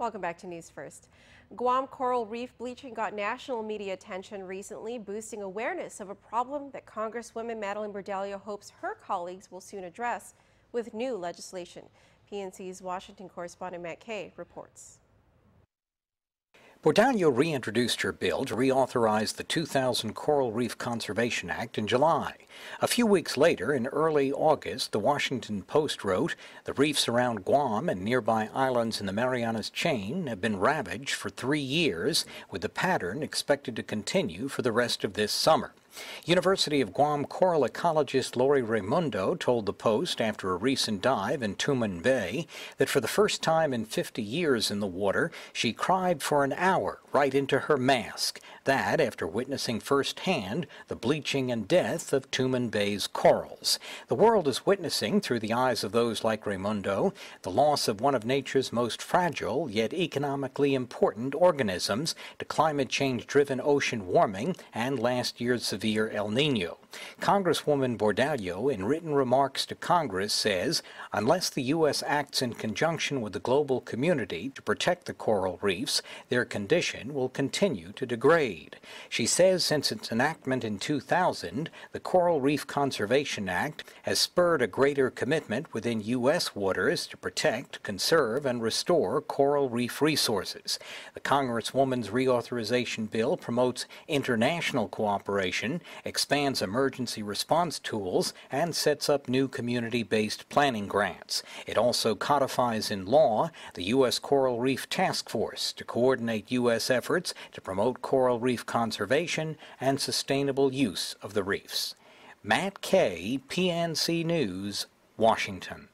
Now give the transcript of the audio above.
Welcome back to News First. Guam coral reef bleaching got national media attention recently, boosting awareness of a problem that Congresswoman Madeleine Bordallo hopes her colleagues will soon address with new legislation. PNC's Washington correspondent Matt Kay reports. Bordallo reintroduced her bill to reauthorize the 2000 Coral Reef Conservation Act in July. A few weeks later, in early August, the Washington Post wrote, "The reefs around Guam and nearby islands in the Marianas Chain have been ravaged for 3 years, with the pattern expected to continue for the rest of this summer." University of Guam coral ecologist Lori Raimundo told the Post after a recent dive in Tuman Bay that for the first time in 50 years in the water, she cried for an hour right into her mask. That after witnessing firsthand the bleaching and death of Tuman Bay's corals. The world is witnessing, through the eyes of those like Raimundo, the loss of one of nature's most fragile yet economically important organisms to climate change-driven ocean warming and last year's severe El Nino. Congresswoman Bordallo, in written remarks to Congress, says, unless the U.S. acts in conjunction with the global community to protect the coral reefs, their condition will continue to degrade. She says since its enactment in 2000, the Coral Reef Conservation Act has spurred a greater commitment within U.S. waters to protect, conserve, and restore coral reef resources. The Congresswoman's reauthorization bill promotes international cooperation, expands emergency response tools, and sets up new community-based planning grants. It also codifies in law the U.S. Coral Reef Task Force to coordinate U.S. efforts to promote coral reef conservation and sustainable use of the reefs. Matt Kay, PNC News, Washington.